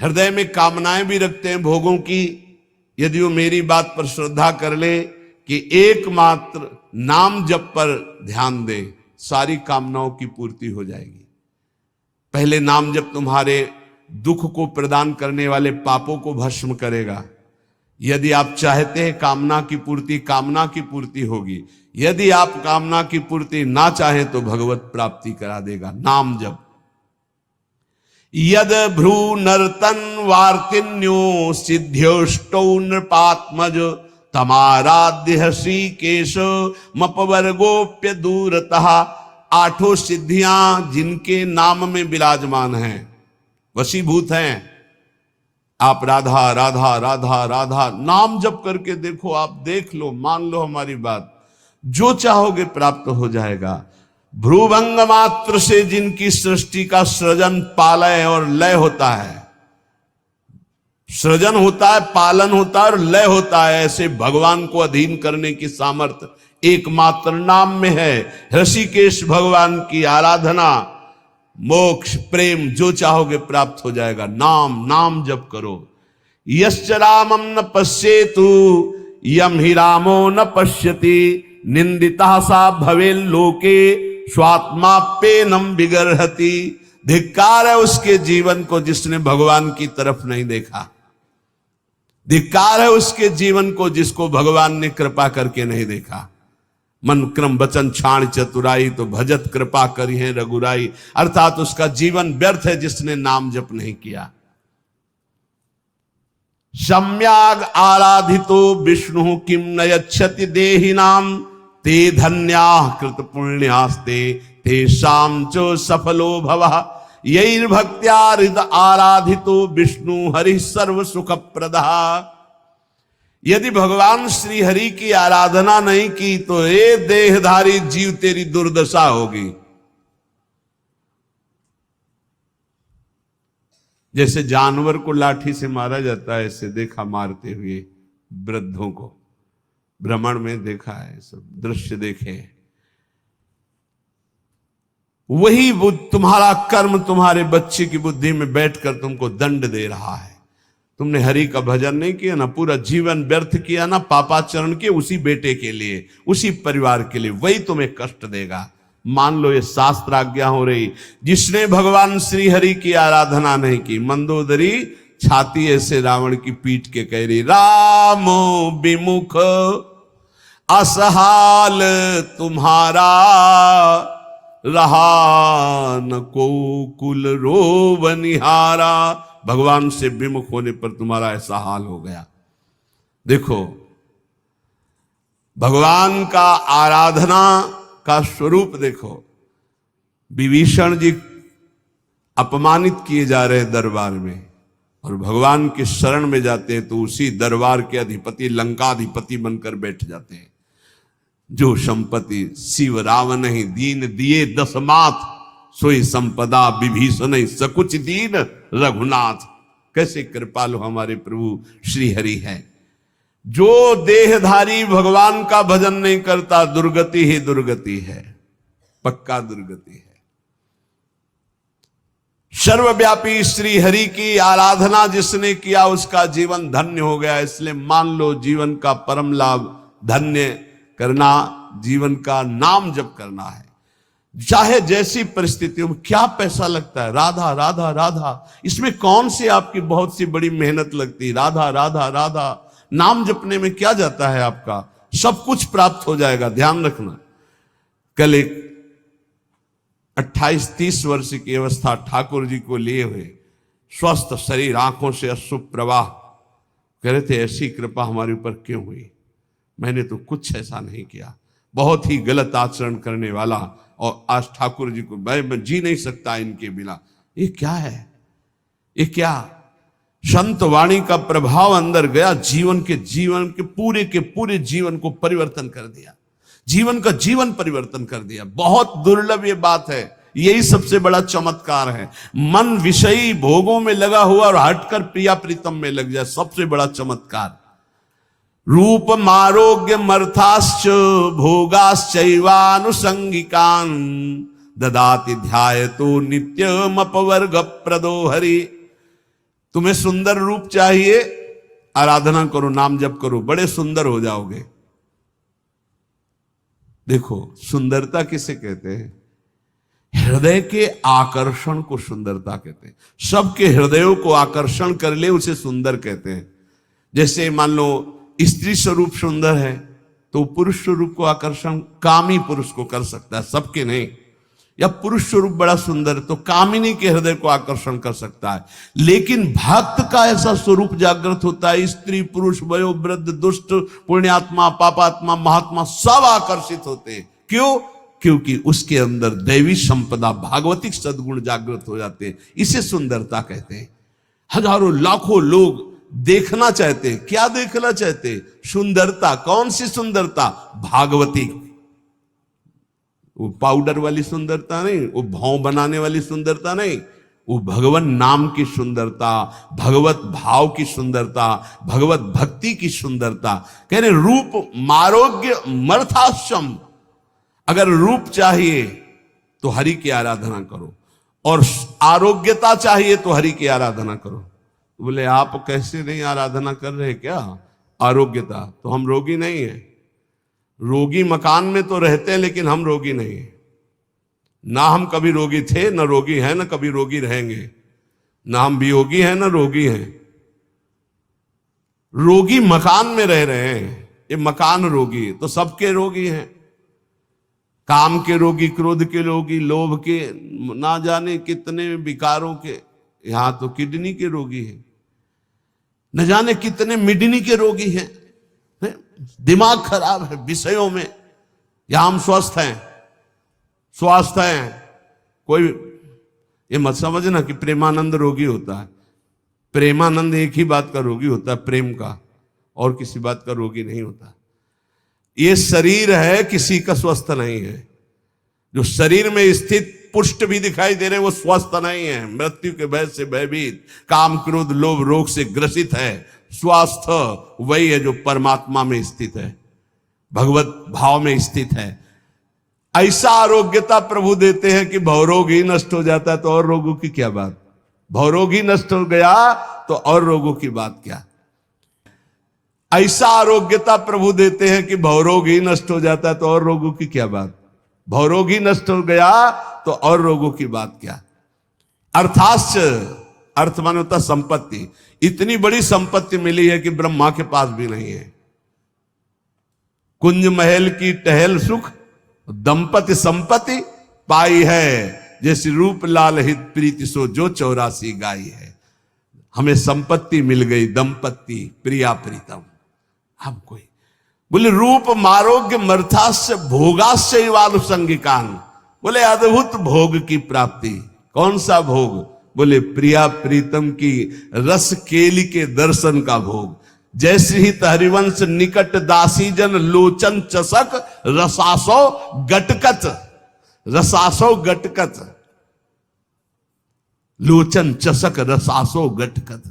हृदय में कामनाएं भी रखते हैं भोगों की, यदि वो मेरी बात पर श्रद्धा कर ले कि एकमात्र नाम जप पर ध्यान दे, सारी कामनाओं की पूर्ति हो जाएगी। पहले नाम जप तुम्हारे दुख को प्रदान करने वाले पापों को भस्म करेगा। यदि आप चाहते हैं कामना की पूर्ति होगी। यदि आप कामना की पूर्ति ना चाहें तो भगवत प्राप्ति करा देगा नाम जप। यद भ्रू नर्तन वार्तिन्यो सिद्ध्योष्टौ नृपात्मज तमाराध्य श्रीकेश मपवर्गोप्य दूरतः। आठों सिद्धियां जिनके नाम में विराजमान हैं, वशीभूत हैं। आप राधा राधा राधा राधा नाम जप करके देखो, आप देख लो, मान लो हमारी बात, जो चाहोगे प्राप्त हो जाएगा। भ्रूभंग मात्र से जिनकी सृष्टि का सृजन पालय और लय होता है, सृजन होता है, पालन होता है और लय होता है, ऐसे भगवान को अधीन करने की सामर्थ्य एकमात्र नाम में है। ऋषिकेश भगवान की आराधना, मोक्ष, प्रेम जो चाहोगे प्राप्त हो जाएगा। नाम जप करो। यश्च रामं न पश्येतु यम हि रामो न पश्यति निंदिता सा भवेल लोके स्वात्माप्येनम विगर्हति। धिक्कार है उसके जीवन को जिसने भगवान की तरफ नहीं देखा। धिक्कार है उसके जीवन को जिसको भगवान ने कृपा करके नहीं देखा। मन क्रम वचन छाण चतुराई तो भजत कृपा करी है रघुराई। अर्थात उसका जीवन व्यर्थ है जिसने नाम जप नहीं किया। सम्याग आराधितो विष्णु किम न यच्छति देहिनाम ते धन्याः कृत पुण्यास्ते तेषां च सफलो भवः। यैर्भक्त्या हृद आराधितो विष्णु हरि सर्व सुख प्रदः। यदि भगवान श्री हरि की आराधना नहीं की तो ये देहधारी जीव तेरी दुर्दशा होगी। जैसे जानवर को लाठी से मारा जाता है, ऐसे देखा मारते हुए वृद्धों को, भ्रमण में देखा है, सब दृश्य देखे। वही तुम्हारा कर्म तुम्हारे बच्चे की बुद्धि में बैठकर तुमको दंड दे रहा है। तुमने हरि का भजन नहीं किया ना, पूरा जीवन व्यर्थ किया ना, पापाचरण किए उसी बेटे के लिए, उसी परिवार के लिए, वही तुम्हें कष्ट देगा। मान लो ये शास्त्र आज्ञा हो रही। जिसने भगवान श्री हरि की आराधना नहीं की, मंदोदरी छाती ऐसे रावण की पीठ के कह रही, रामो विमुख असहाल तुम्हारा रहा न को कुल रोव निहारा। भगवान से विमुख होने पर तुम्हारा ऐसा हाल हो गया। देखो भगवान का आराधना का स्वरूप देखो। विभीषण जी अपमानित किए जा रहे दरबार में और भगवान के शरण में जाते हैं तो उसी दरबार के अधिपति लंकाधिपति बनकर बैठ जाते हैं। जो संपत्ति शिव रावण ही दीन दिए दसमात सोई संपदा विभीषण सकुच दीन रघुनाथ। कैसे कृपालु हमारे प्रभु श्री हरि हैं। जो देहधारी भगवान का भजन नहीं करता दुर्गति ही दुर्गति है, पक्का दुर्गति है। सर्वव्यापी श्री हरि की आराधना जिसने किया उसका जीवन धन्य हो गया। इसलिए मान लो जीवन का परम लाभ धन्य करना, जीवन का नाम जप करना है। चाहे जैसी परिस्थितियों में, क्या पैसा लगता है, राधा राधा राधा, इसमें कौन सी आपकी बहुत सी बड़ी मेहनत लगती है। राधा राधा राधा नाम जपने में क्या जाता है आपका, सब कुछ प्राप्त हो जाएगा। ध्यान रखना। कल एक 28-30 वर्ष की अवस्था ठाकुर जी को लिए हुए, स्वस्थ शरीर, आंखों से अश्रु प्रवाह, कह रहे थे ऐसी कृपा हमारे ऊपर क्यों हुई। मैंने तो कुछ ऐसा नहीं किया, बहुत ही गलत आचरण करने वाला, और आज ठाकुर जी को मैं जी नहीं सकता इनके बिना। ये क्या है, ये क्या संत वाणी का प्रभाव अंदर गया, जीवन के पूरे जीवन को परिवर्तन कर दिया, जीवन का जीवन परिवर्तन कर दिया। बहुत दुर्लभ ये बात है, यही सबसे बड़ा चमत्कार है। मन विषयी भोगों में लगा हुआ और हटकर प्रिया प्रीतम में लग जाए, सबसे बड़ा चमत्कार। रूप मारोग्य मर्थाश्च भोगाश्चैवानुसंगिकान् ददाति ध्यायतो नित्यम अपवर्ग प्रदो हरि। तुम्हें सुंदर रूप चाहिए, आराधना करो, नाम जप करो, बड़े सुंदर हो जाओगे। देखो सुंदरता किसे कहते हैं? हृदय के आकर्षण को सुंदरता कहते हैं। सबके हृदयों को आकर्षण कर ले उसे सुंदर कहते हैं। जैसे मान लो स्त्री स्वरूप सुंदर है तो पुरुष स्वरूप को आकर्षण कामी पुरुष को कर सकता है, सबके नहीं। या पुरुष स्वरूप बड़ा सुंदर तो कामिनी के हृदय को आकर्षण कर सकता है। लेकिन भक्त का ऐसा स्वरूप जागृत होता है, स्त्री पुरुष वयोवृद्ध दुष्ट पुण्यात्मा पापात्मा महात्मा सब आकर्षित होते हैं। क्यों? क्योंकि उसके अंदर दैवी संपदा भागवतिक सद्गुण जागृत हो जाते हैं। इसे सुंदरता कहते हैं। हजारों लाखों लोग देखना चाहते हैं। क्या देखना चाहते हैं? सुंदरता। कौन सी सुंदरता? भागवतिक। वो पाउडर वाली सुंदरता नहीं, वो भाव बनाने वाली सुंदरता नहीं, वो भगवान नाम की सुंदरता, भगवत भाव की सुंदरता, भगवत भक्ति की सुंदरता। कह रहे रूप मारोग्य मर्थाश्रम। अगर रूप चाहिए तो हरि की आराधना करो, और आरोग्यता चाहिए तो हरि की आराधना करो। बोले आप कैसे नहीं आराधना कर रहे क्या? आरोग्यता तो हम रोगी नहीं है। रोगी मकान में तो रहते हैं लेकिन हम रोगी नहीं है। ना हम कभी रोगी थे, ना रोगी हैं, ना कभी रोगी रहेंगे। ना हम वियोगी हैं, ना रोगी हैं। रोगी मकान में रह रहे हैं, ये मकान रोगी। तो सबके रोगी हैं। काम के रोगी, क्रोध के रोगी, लोभ के, ना जाने कितने विकारों के। यहां तो किडनी के रोगी हैं, न जाने कितने मिडनी के रोगी हैं। दिमाग खराब है विषयों में। यहां हम स्वस्थ हैं, स्वास्थ्य हैं। कोई ये मत समझना कि प्रेमानंद रोगी होता है। प्रेमानंद एक ही बात का रोगी होता है, प्रेम का, और किसी बात का रोगी नहीं होता। ये शरीर है, किसी का स्वस्थ नहीं है। जो शरीर में स्थित पुष्ट भी दिखाई दे रहे वो स्वस्थ नहीं है। मृत्यु के भय से भयभीत, काम क्रोध लोभ रोग से ग्रसित है। स्वास्थ्य वही है जो परमात्मा में स्थित है, भगवत भाव में स्थित है। ऐसा आरोग्यता प्रभु देते हैं कि भवरोग ही नष्ट हो जाता है तो और रोगों की क्या बात। भवरोग ही नष्ट हो गया तो और रोगों की बात क्या। ऐसा आरोग्यता प्रभु देते हैं कि भवरोग ही नष्ट हो जाता है तो और रोगों की क्या बात। भवरोग ही नष्ट हो गया तो और रोगों की बात क्या। अर्थाश्च, अर्थ माने होता संपत्ति। इतनी बड़ी संपत्ति मिली है कि ब्रह्मा के पास भी नहीं है। कुंज महल की टहल सुख, दंपति संपत्ति पाई है। जैसे रूप लाल हित प्रीति सो जो 84 गाई है। हमें संपत्ति मिल गई, दंपत्ति प्रिया प्रीतम। हम कोई बोले रूप मारोग्य मर्थास्य भोगास्य वालुसंगिकान। बोले अद्भुत भोग की प्राप्ति। कौन सा भोग? बोले प्रिया प्रीतम की रस केली के दर्शन का भोग। जैसे ही हरिवंश निकट दासी जन लोचन चसक रसासो गटकत। रसासो गटकत, लोचन चसक रसासो गटकत।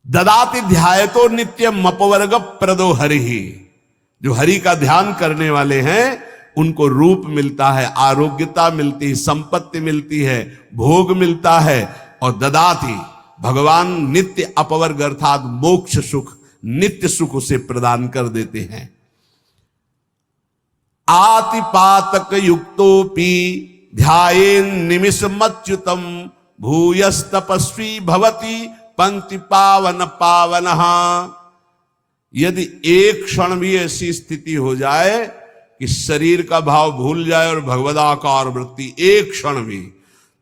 ददाति ध्यायतो नित्यम अपवर्ग प्रदो हरि। जो हरि का ध्यान करने वाले हैं उनको रूप मिलता है, आरोग्यता मिलती है, संपत्ति मिलती है, भोग मिलता है। और ददाति भगवान नित्य अपवर्ग अर्थात मोक्ष सुख, नित्य सुख उसे प्रदान कर देते हैं। आतिपातक युक्तोपि ध्यायेन निमिषमच्युतम भूयस तपस्वी भवति पंक्ति पावन पावनः। यदि एक क्षण भी ऐसी स्थिति हो जाए कि शरीर का भाव भूल जाए और भगवदाकार वृत्ति एक क्षण भी,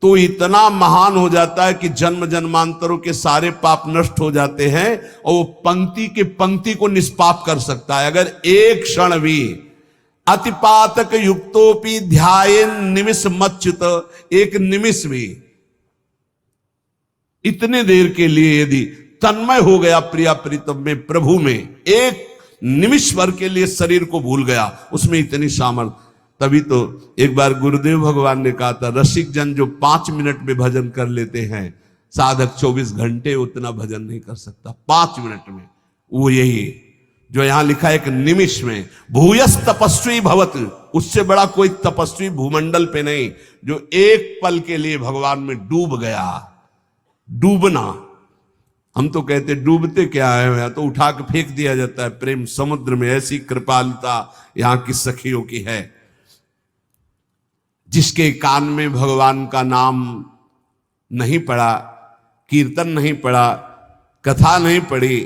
तो इतना महान हो जाता है कि जन्म जन्मांतरों के सारे पाप नष्ट हो जाते हैं और वो पंक्ति के पंक्ति को निष्पाप कर सकता है अगर एक क्षण भी। अतिपातक युक्तोपि ध्यायेन निमिष मच्युत, एक निमिष भी, इतने देर के लिए यदि तन्मय हो गया प्रिया प्रीतम में, प्रभु में, एक निमिष भर के लिए शरीर को भूल गया, उसमें इतनी सामर्थ्य। तभी तो एक बार गुरुदेव भगवान ने कहा था, रसिक जन जो 5 मिनट में भजन कर लेते हैं, साधक 24 घंटे उतना भजन नहीं कर सकता 5 मिनट में। वो यही जो यहां लिखा है, एक निमिष में। भूयस तपस्वी भवत, उससे बड़ा कोई तपस्वी भूमंडल पे नहीं जो एक पल के लिए भगवान में डूब गया। डूबना, हम तो कहते डूबते क्या है, या तो उठा के फेंक दिया जाता है प्रेम समुद्र में, ऐसी कृपालुता यहां की सखियों की है। जिसके कान में भगवान का नाम नहीं पड़ा, कीर्तन नहीं पड़ा, कथा नहीं पड़ी,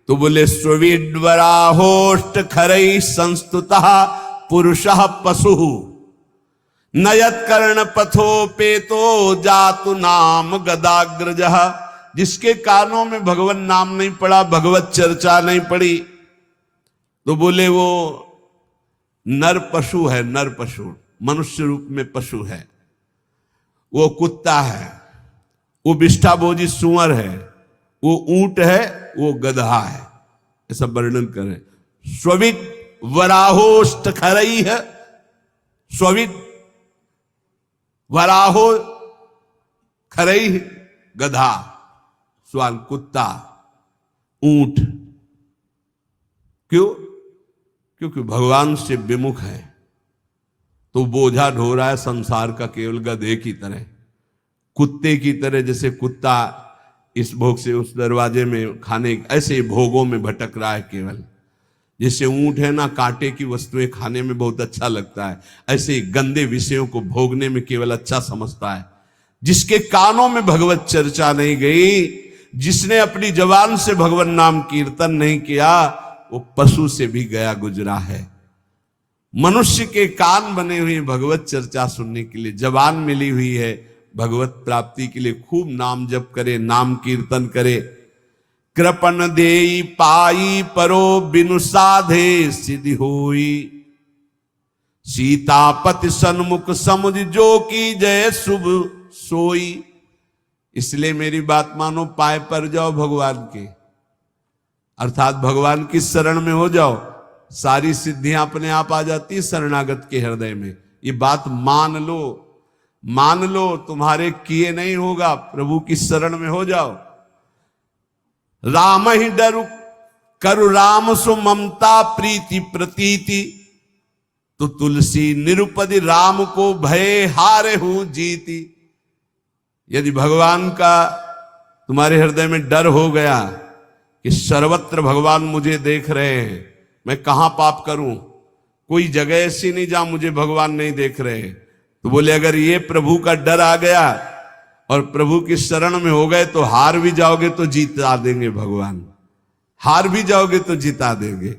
तो बोले स्वीडवराहोष्ट खरई संस्तुतः पुरुषः पशु नयत कर्ण पथोपेतो जातु नाम गदाग्रजः। जिसके कानों में भगवान नाम नहीं पड़ा, भगवत चर्चा नहीं पड़ी, तो बोले वो नर पशु है, नर पशु, मनुष्य रूप में पशु है, वो कुत्ता है, वो विष्ठाभोजी सुअर है, वो ऊंट है, वो गधा है, ऐसा वर्णन करें। स्विद वराहोष्ट खरई है, स्विद वराहो खरई गधा, स्वान कुत्ता, ऊंट। क्यों? क्योंकि भगवान से विमुख है, तो बोझा ढो रहा है संसार का केवल गधे की तरह, कुत्ते की तरह। जैसे कुत्ता इस भोग से उस दरवाजे में खाने, ऐसे भोगों में भटक रहा है केवल। जैसे ऊंट है ना, कांटे की वस्तुएं खाने में बहुत अच्छा लगता है, ऐसे गंदे विषयों को भोगने में केवल अच्छा समझता है। जिसके कानों में भगवत चर्चा नहीं गई, जिसने अपनी जबान से भगवान नाम कीर्तन नहीं किया, वो पशु से भी गया गुजरा है। मनुष्य के कान बने हुए भगवत चर्चा सुनने के लिए, जबान मिली हुई है भगवत प्राप्ति के लिए, खूब नाम जप करे, नाम कीर्तन करे। कृपन देई पाई परो बिनु साधे सिद्धि होई, सीतापति सन्मुख समुझ जो की जय शुभ सोई। इसलिए मेरी बात मानो, पाए पर जाओ भगवान के, अर्थात भगवान की शरण में हो जाओ, सारी सिद्धियां अपने आप आ जाती है शरणागत के हृदय में। ये बात मान लो, मान लो, तुम्हारे किए नहीं होगा, प्रभु की शरण में हो जाओ। राम ही डरु करु राम सु ममता प्रीति प्रतीति, तो तुलसी निरुपदि राम को भय हारे हूं जीती। यदि भगवान का तुम्हारे हृदय में डर हो गया कि सर्वत्र भगवान मुझे देख रहे हैं, मैं कहां पाप करूं, कोई जगह ऐसी नहीं जहां मुझे भगवान नहीं देख रहे, तो बोले अगर ये प्रभु का डर आ गया और प्रभु की शरण में हो गए, तो हार भी जाओगे तो जीता देंगे भगवान, हार भी जाओगे तो जीता देंगे।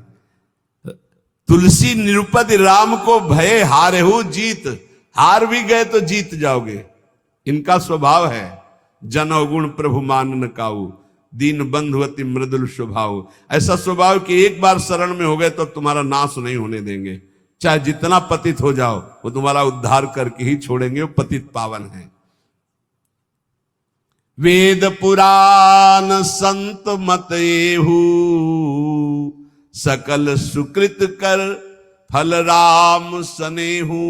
तुलसी निरुपति राम को भय हारे हो जीत, हार भी गए तो जीत जाओगे। इनका स्वभाव है जन अवगुण प्रभु मान न काऊ, दीन बंधुवती मृदुल स्वभाव। ऐसा स्वभाव कि एक बार शरण में हो गए तो तुम्हारा नाश नहीं होने देंगे, चाहे जितना पतित हो जाओ, वो तुम्हारा उद्धार करके ही छोड़ेंगे, वो पतित पावन है। वेद पुराण संत मत एहू, सकल सुकृत कर फल राम सनेहू।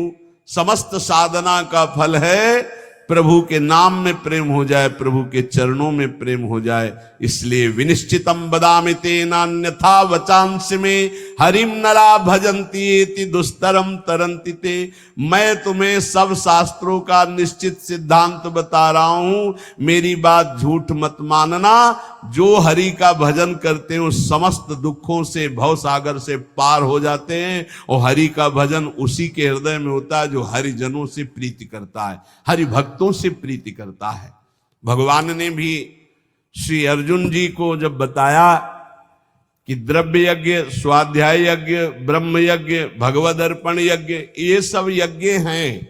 समस्त साधना का फल है प्रभु के नाम में प्रेम हो जाए, प्रभु के चरणों में प्रेम हो जाए। इसलिए विनिश्चितम बदामि तेनान्यथा वचांसि में हरिम नरा भजन्ति एति दुस्तरम तरन्ति ते। मैं तुम्हें सब शास्त्रों का निश्चित सिद्धांत बता रहा हूं, मेरी बात झूठ मत मानना। जो हरि का भजन करते हैं उस समस्त दुखों से, भव सागर से पार हो जाते हैं। और हरि का भजन उसी के हृदय में होता है जो हरिजनों से प्रीति करता है, हरि भक्तों से प्रीति करता है। भगवान ने भी श्री अर्जुन जी को जब बताया कि द्रव्य यज्ञ, स्वाध्याय यज्ञ, ब्रह्म यज्ञ, भगवद अर्पण यज्ञ, ये सब यज्ञ हैं,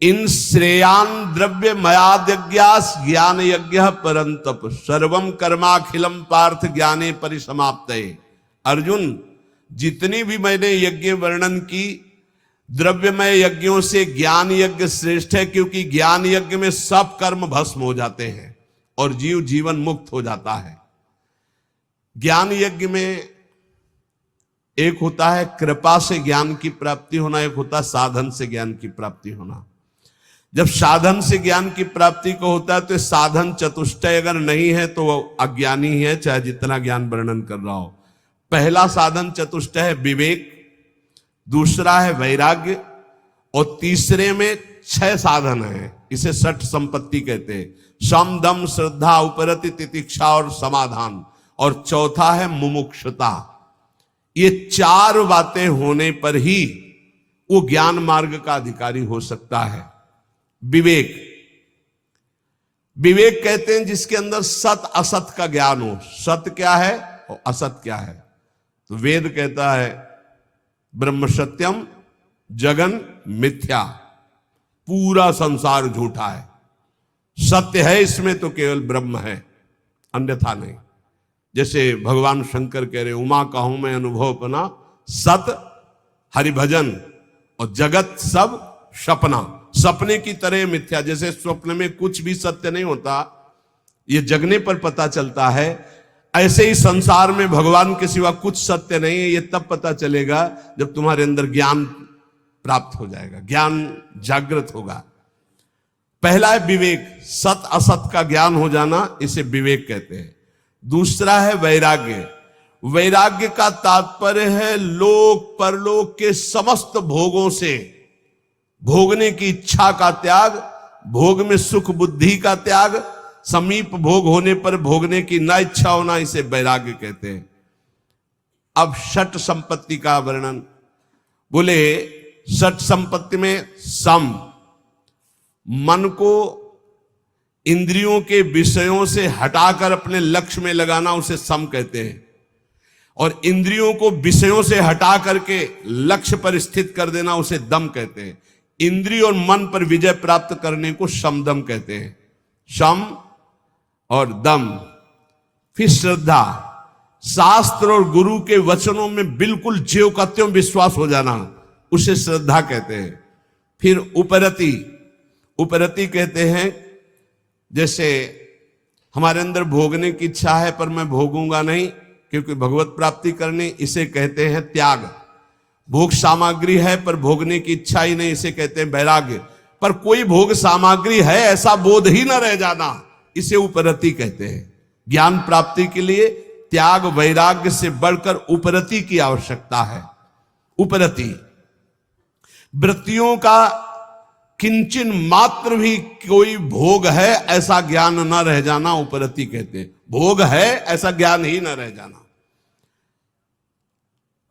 इन श्रेयान द्रव्य मयाद यज्ञास ज्ञान यज्ञ परंतप सर्वम कर्माखिलम पार्थ ज्ञाने परिसमाप्तये। अर्जुन, जितनी भी मैंने यज्ञ वर्णन की, द्रव्यमय यज्ञों से ज्ञान यज्ञ श्रेष्ठ है, क्योंकि ज्ञान यज्ञ में सब कर्म भस्म हो जाते हैं और जीव जीवन मुक्त हो जाता है। ज्ञान यज्ञ में एक होता है कृपा से ज्ञान की प्राप्ति होना, एक होता है साधन से ज्ञान की प्राप्ति होना। जब साधन से ज्ञान की प्राप्ति को होता है तो साधन चतुष्टय अगर नहीं है तो वो अज्ञानी है, चाहे जितना ज्ञान वर्णन कर रहा हो। पहला साधन चतुष्टय है विवेक, दूसरा है वैराग्य, और तीसरे में 6 साधन है, इसे षट संपत्ति कहते हैं। सम, दम, श्रद्धा, उपरति, तितिक्षा और समाधान। और चौथा है मुमुक्षुता। ये 4 बातें होने पर ही वो ज्ञान मार्ग का अधिकारी हो सकता है। विवेक, विवेक कहते हैं जिसके अंदर सत असत का ज्ञान हो। सत्य क्या है और असत क्या है। तो वेद कहता है ब्रह्म सत्यम जगन मिथ्या, पूरा संसार झूठा है। सत्य है इसमें तो केवल ब्रह्म है, अन्यथा नहीं। जैसे भगवान शंकर कह रहे उमा कहूं मैं अनुभव अपना, सत हरिभजन और जगत सब सपना। सपने की तरह मिथ्या, जैसे स्वप्न में कुछ भी सत्य नहीं होता, ये जगने पर पता चलता है, ऐसे ही संसार में भगवान के सिवा कुछ सत्य नहीं है। ये तब पता चलेगा जब तुम्हारे अंदर ज्ञान प्राप्त हो जाएगा, ज्ञान जागृत होगा। पहला है विवेक, सत असत का ज्ञान हो जाना, इसे विवेक कहते हैं। दूसरा है वैराग्य। वैराग्य का तात्पर्य है लोक परलोक के समस्त भोगों से भोगने की इच्छा का त्याग, भोग में सुख बुद्धि का त्याग, समीप भोग होने पर भोगने की न इच्छा होना, इसे वैराग्य कहते हैं। अब षट संपत्ति का वर्णन, बोले षट संपत्ति में सम, मन को इंद्रियों के विषयों से हटाकर अपने लक्ष्य में लगाना, उसे सम कहते हैं। और इंद्रियों को विषयों से हटा करके लक्ष्य पर स्थित कर देना, उसे दम कहते हैं। इंद्रिय और मन पर विजय प्राप्त करने को समदम कहते हैं। सम और दम। फिर श्रद्धा, शास्त्र और गुरु के वचनों में बिल्कुल ज्यों का त्यों विश्वास हो जाना, उसे श्रद्धा कहते हैं। फिर उपरति, उपरति कहते हैं जैसे हमारे अंदर भोगने की इच्छा है पर मैं भोगूंगा नहीं क्योंकि भगवत प्राप्ति करनी, इसे कहते हैं त्याग। भोग सामग्री है पर भोगने की इच्छा ही नहीं, इसे कहते हैं वैराग्य। पर कोई भोग सामग्री है ऐसा बोध ही न रह जाना, इसे उपरति कहते हैं। ज्ञान प्राप्ति के लिए त्याग वैराग्य से बढ़कर उपरति की आवश्यकता है। उपरति, वृत्तियों का किंचन मात्र भी कोई भोग है ऐसा ज्ञान न रह जाना, उपरति कहते हैं। भोग है ऐसा ज्ञान ही न रह जाना।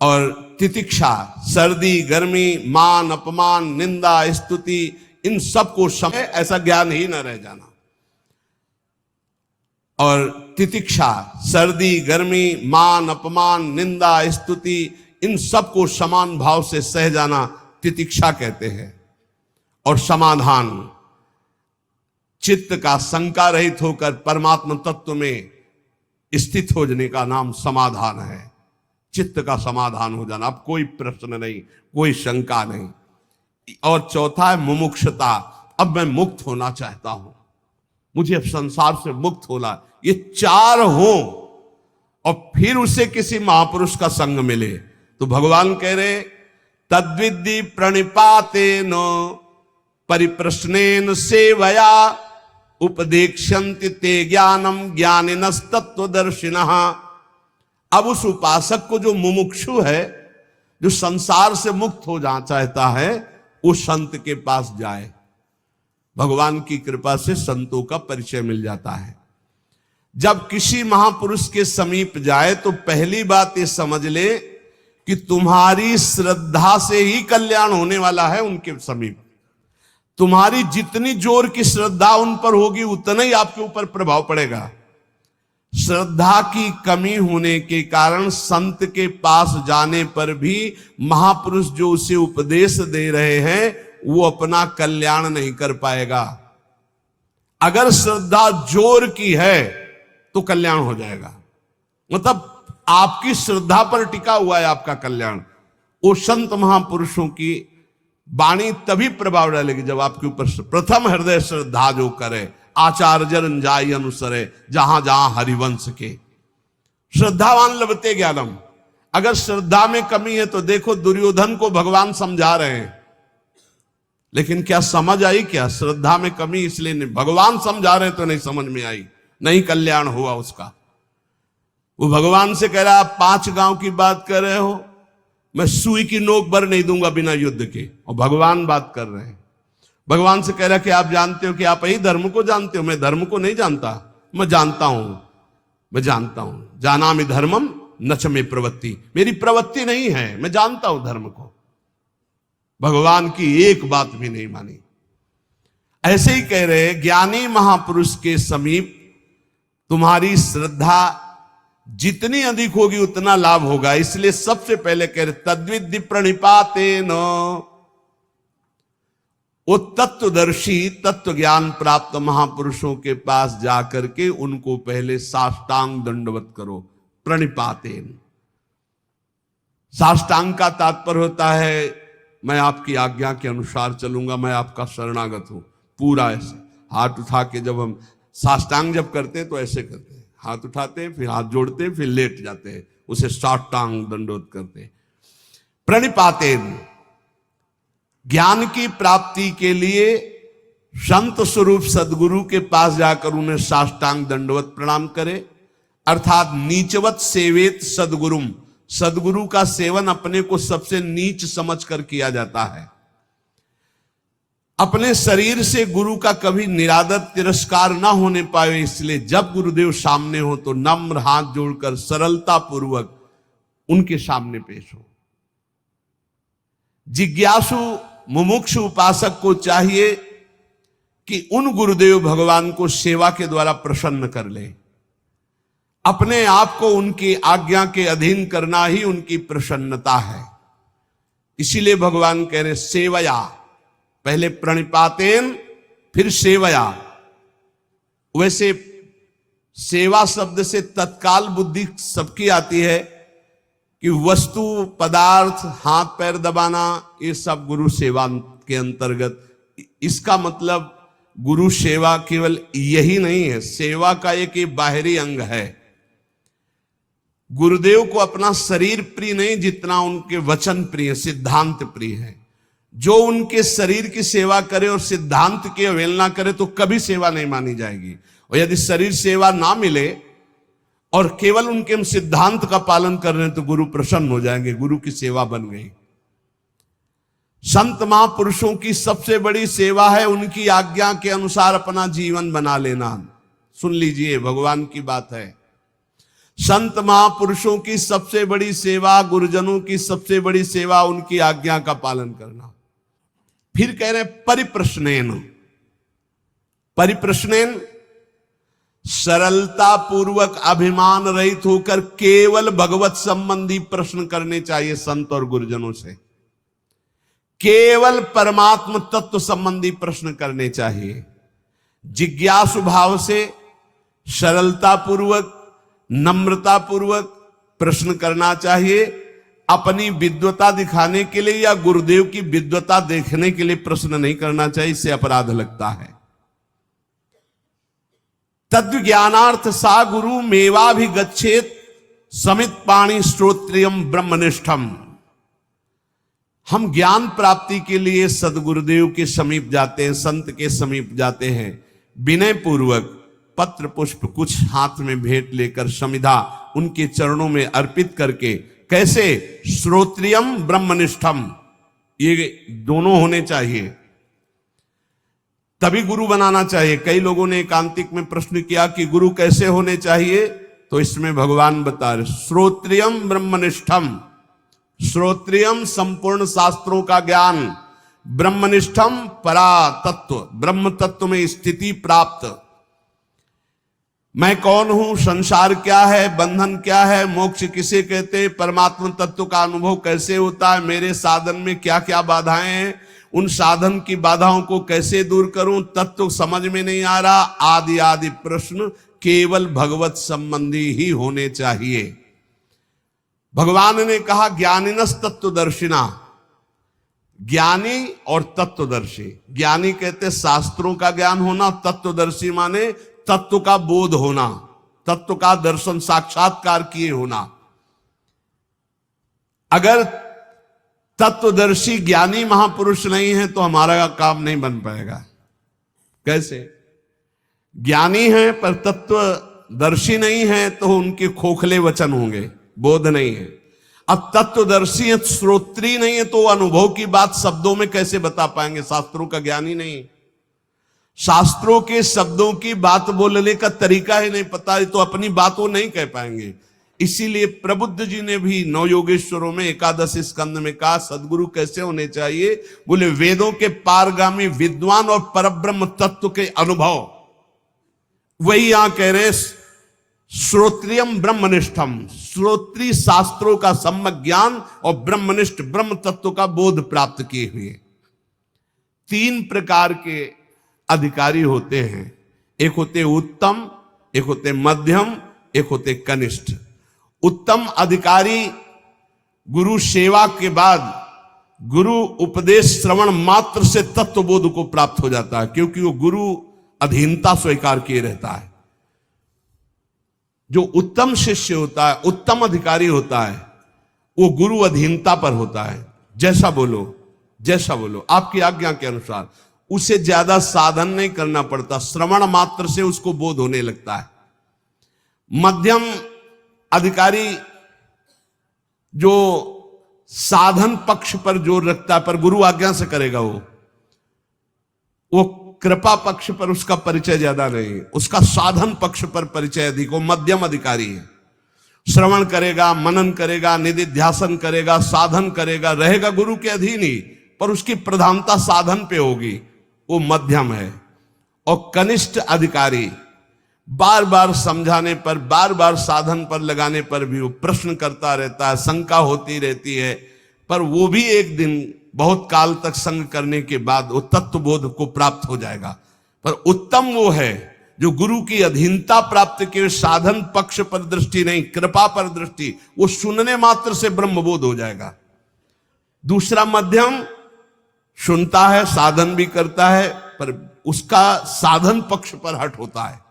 और तितिक्षा, सर्दी गर्मी, मान अपमान, निंदा स्तुति, इन सब को समय ऐसा ज्ञान ही न रह जाना। और तितिक्षा, सर्दी गर्मी, मान अपमान, निंदा स्तुति, इन सब को समान भाव से सह जाना तितिक्षा कहते हैं। और समाधान, चित्त का शंका रहित होकर परमात्मा तत्व में स्थित हो जाने का नाम समाधान है। चित्त का समाधान हो जाना, अब कोई प्रश्न नहीं, कोई शंका नहीं। और चौथा है मुमुक्षुता, अब मैं मुक्त होना चाहता हूं, मुझे अब संसार से मुक्त होना। ये 4 हो और फिर उसे किसी महापुरुष का संग मिले तो भगवान कह रहे तद्विद्धि प्रणिपातेन परिप्रश्नेन सेवया उपदेक्षन्ति ते ज्ञानम ज्ञानिनस्तत्वदर्शिनः। अब उस उपासक को जो मुमुक्षु है, जो संसार से मुक्त हो जाना चाहता है, उस संत के पास जाए। भगवान की कृपा से संतों का परिचय मिल जाता है। जब किसी महापुरुष के समीप जाए तो पहली बात ये समझ ले कि तुम्हारी श्रद्धा से ही कल्याण होने वाला है। उनके समीप तुम्हारी जितनी जोर की श्रद्धा उन पर होगी उतना ही आपके ऊपर प्रभाव पड़ेगा। श्रद्धा की कमी होने के कारण संत के पास जाने पर भी महापुरुष जो उसे उपदेश दे रहे हैं वो अपना कल्याण नहीं कर पाएगा। अगर श्रद्धा जोर की है तो कल्याण हो जाएगा, मतलब आपकी श्रद्धा पर टिका हुआ है आपका कल्याण। वो संत महापुरुषों की वाणी तभी प्रभाव डालेगी जब आपके ऊपर प्रथम हृदय श्रद्धा जो करे, आचार्य जन जाय अनुसरे जहां जहां हरिवंश के। श्रद्धावान लभते ज्ञानम। अगर श्रद्धा में कमी है तो देखो दुर्योधन को भगवान समझा रहे हैं, लेकिन क्या समझ आई? क्या श्रद्धा में कमी इसलिए नहीं, भगवान समझा रहे तो नहीं समझ में आई, नहीं कल्याण हुआ उसका। वो भगवान से कह रहा आप 5 गांव की बात कर रहे हो, मैं सुई की नोक भर नहीं दूंगा बिना युद्ध के। और भगवान बात कर रहे हैं, भगवान से कह रहा कि आप जानते हो कि आप यही धर्म को जानते हो, मैं धर्म को नहीं जानता। मैं जानता हूं, मैं जानता हूं, जानामि धर्मम न च मे प्रवृत्ति, मेरी प्रवृत्ति नहीं है, मैं जानता हूं धर्म को। भगवान की एक बात भी नहीं मानी। ऐसे ही कह रहे, ज्ञानी महापुरुष के समीप तुम्हारी श्रद्धा जितनी अधिक होगी उतना लाभ होगा। इसलिए सबसे पहले कह रहे तद्विद्धि प्रणिपातेन, वो तत्वदर्शी तत्व ज्ञान प्राप्त महापुरुषों के पास जाकर के उनको पहले साष्टांग दंडवत करो। प्रणिपातेन, साष्टांग का तात्पर्य होता है मैं आपकी आज्ञा के अनुसार चलूंगा, मैं आपका शरणागत हूं। पूरा ऐसे हाथ उठा के, जब हम साष्टांग जब करते हैं तो ऐसे करते हैं, हाथ उठाते हैं, फिर हाथ जोड़ते हैं, फिर लेट जाते हैं, उसे साष्टांग दंडवत करते हैं। प्रणिपातेन, ज्ञान की प्राप्ति के लिए संत स्वरूप सदगुरु के पास जाकर उन्हें साष्टांग दंडवत प्रणाम करे। अर्थात नीचवत सेवेत सदगुरुम, सदगुरु का सेवन अपने को सबसे नीच समझकर किया जाता है। अपने शरीर से गुरु का कभी निरादर तिरस्कार ना होने पाए, इसलिए जब गुरुदेव सामने हो तो नम्र हाथ जोड़कर सरलता पूर्वक उनके सामने पेश हो। जिज्ञासु मुमुक्षु उपासक को चाहिए कि उन गुरुदेव भगवान को सेवा के द्वारा प्रसन्न कर ले। अपने आप को उनकी आज्ञा के अधीन करना ही उनकी प्रसन्नता है। इसीलिए भगवान कह रहे सेवया, पहले प्रणिपातेन फिर सेवया। वैसे सेवा शब्द से तत्काल बुद्धि सबकी आती है कि वस्तु पदार्थ हाथ पैर दबाना ये सब गुरु सेवा के अंतर्गत। इसका मतलब गुरु सेवा केवल यही नहीं है, सेवा का एक ये बाहरी अंग है। गुरुदेव को अपना शरीर प्रिय नहीं जितना उनके वचन प्रिय, सिद्धांत प्रिय है। जो उनके शरीर की सेवा करे और सिद्धांत की अवहेलना करे तो कभी सेवा नहीं मानी जाएगी। और यदि शरीर सेवा ना मिले और केवल उनके हम सिद्धांत का पालन कर रहे हैं तो गुरु प्रसन्न हो जाएंगे, गुरु की सेवा बन गई। संत महापुरुषों की सबसे बड़ी सेवा है उनकी आज्ञा के अनुसार अपना जीवन बना लेना। सुन लीजिए, भगवान की बात है। संत महापुरुषों की सबसे बड़ी सेवा, गुरुजनों की सबसे बड़ी सेवा उनकी आज्ञा का पालन करना। फिर कह रहे परिप्रश्नेन, परिप्रश्नेन सरलता पूर्वक अभिमान रहित होकर केवल भगवत संबंधी प्रश्न करने चाहिए संत और गुरुजनों से। केवल परमात्म तत्व संबंधी प्रश्न करने चाहिए। जिज्ञासु भाव से सरलता पूर्वक नम्रता पूर्वक प्रश्न करना चाहिए। अपनी विद्वता दिखाने के लिए या गुरुदेव की विद्वता देखने के लिए प्रश्न नहीं करना चाहिए, इससे अपराध लगता है। तद्व ज्ञानार्थ सा गुरु मेवाभिगच्छेत समित पाणी श्रोत्रियम ब्रह्मनिष्ठम। हम ज्ञान प्राप्ति के लिए सदगुरुदेव के समीप जाते हैं, संत के समीप जाते हैं, विनय पूर्वक पत्र पुष्प कुछ हाथ में भेंट लेकर समिधा उनके चरणों में अर्पित करके। कैसे? श्रोत्रियम ब्रह्मनिष्ठम, ये दोनों होने चाहिए, तभी गुरु बनाना चाहिए। कई लोगों ने एकांतिक में प्रश्न किया कि गुरु कैसे होने चाहिए, तो इसमें भगवान बता रहे श्रोत्रियम ब्रह्मनिष्ठम। श्रोत्रियम संपूर्ण शास्त्रों का ज्ञान, ब्रह्मनिष्ठम परा तत्व, ब्रह्म तत्व में स्थिति प्राप्त। मैं कौन हूं, संसार क्या है, बंधन क्या है, मोक्ष किसे कहते हैं, परमात्मा तत्व का अनुभव कैसे होता है, मेरे साधन में क्या क्या बाधाएं हैं, उन साधन की बाधाओं को कैसे दूर करूं, तत्व समझ में नहीं आ रहा, आदि आदि प्रश्न केवल भगवत संबंधी ही होने चाहिए। भगवान ने कहा ज्ञानिनस तत्वदर्शिना, ज्ञानी और तत्वदर्शी। ज्ञानी कहते शास्त्रों का ज्ञान होना, तत्वदर्शी माने तत्व का बोध होना, तत्व का दर्शन साक्षात्कार किए होना। अगर तत्वदर्शी ज्ञानी महापुरुष नहीं है तो हमारा काम नहीं बन पाएगा। कैसे? ज्ञानी है पर तत्वदर्शी नहीं है तो उनके खोखले वचन होंगे, बोध नहीं है। अब तत्वदर्शी है, श्रोत्री नहीं है, तो अनुभव की बात शब्दों में कैसे बता पाएंगे? शास्त्रों का ज्ञान ही नहीं, शास्त्रों के शब्दों की बात बोलने का तरीका ही नहीं पता है, तो अपनी बात वो नहीं कह पाएंगे। इसीलिए प्रबुद्ध जी ने भी नव योगेश्वरों में एकादश स्कंद में कहा सदगुरु कैसे होने चाहिए? बोले वेदों के पारगामी विद्वान और परब्रह्म तत्व के अनुभव। वही यहां कह रहे श्रोत्रियम ब्रह्मनिष्ठम, श्रोत्री शास्त्रों का सम्यक ज्ञान और ब्रह्मनिष्ठ ब्रह्म तत्व का बोध प्राप्त किए हुए। तीन प्रकार के अधिकारी होते हैं, एक होते उत्तम, एक होते मध्यम, एक होते कनिष्ठ। उत्तम अधिकारी गुरु सेवा के बाद गुरु उपदेश श्रवण मात्र से तत्वबोध को प्राप्त हो जाता है, क्योंकि वो गुरु अधीनता स्वीकार किए रहता है। जो उत्तम शिष्य होता है, उत्तम अधिकारी होता है, वो गुरु अधीनता पर होता है। जैसा बोलो, जैसा बोलो, आपकी आज्ञा के अनुसार। उसे ज्यादा साधन नहीं करना पड़ता, श्रवण मात्र से उसको बोध होने लगता है। मध्यम अधिकारी जो साधन पक्ष पर जोर रखता है, पर गुरु आज्ञा से करेगा, वो कृपा पक्ष पर उसका परिचय ज्यादा नहीं, उसका साधन पक्ष पर परिचय अधिक। वो मध्यम अधिकारी है, श्रवण करेगा, मनन करेगा, निधिध्यासन करेगा, साधन करेगा, रहेगा गुरु के अधीन ही, पर उसकी प्रधानता साधन पे होगी, वो मध्यम है। और कनिष्ठ अधिकारी बार बार समझाने पर, बार बार साधन पर लगाने पर भी वो प्रश्न करता रहता है, शंका होती रहती है, पर वो भी एक दिन बहुत काल तक संग करने के बाद वो तत्वबोध को प्राप्त हो जाएगा। पर उत्तम वो है जो गुरु की अधीनता प्राप्त के साधन पक्ष पर दृष्टि नहीं, कृपा पर दृष्टि, वो सुनने मात्र से ब्रह्मबोध हो जाएगा। दूसरा मध्यम सुनता है, साधन भी करता है, पर उसका साधन पक्ष पर हट होता है,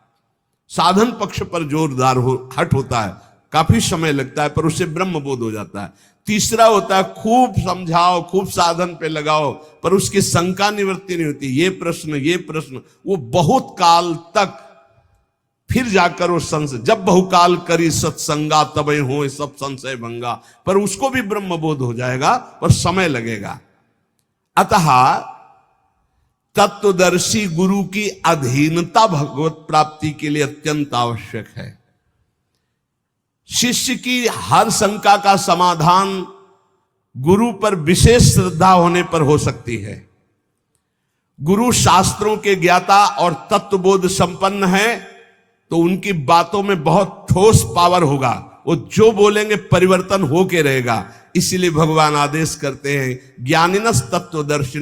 साधन पक्ष पर जोरदार हट होता है, काफी समय लगता है, पर उसे ब्रह्मबोध हो जाता है। तीसरा होता है खूब समझाओ, खूब साधन पे लगाओ, पर उसकी शंका निवृत्ति नहीं होती, ये प्रश्न, वो बहुत काल तक फिर जाकर वो संशय, जब बहुकाल करी सत्संगा तबे हो सब संशय भंगा, पर उसको भी ब्रह्मबोध हो जाएगा, पर समय लगेगा। अतः तत्वदर्शी गुरु की अधीनता भगवत प्राप्ति के लिए अत्यंत आवश्यक है। शिष्य की हर शंका का समाधान गुरु पर विशेष श्रद्धा होने पर हो सकती है। गुरु शास्त्रों के ज्ञाता और तत्वबोध संपन्न है, तो उनकी बातों में बहुत ठोस पावर होगा, वो जो बोलेंगे परिवर्तन होके रहेगा। इसीलिए भगवान आदेश करते हैं ज्ञानिनस तत्वदर्शिना।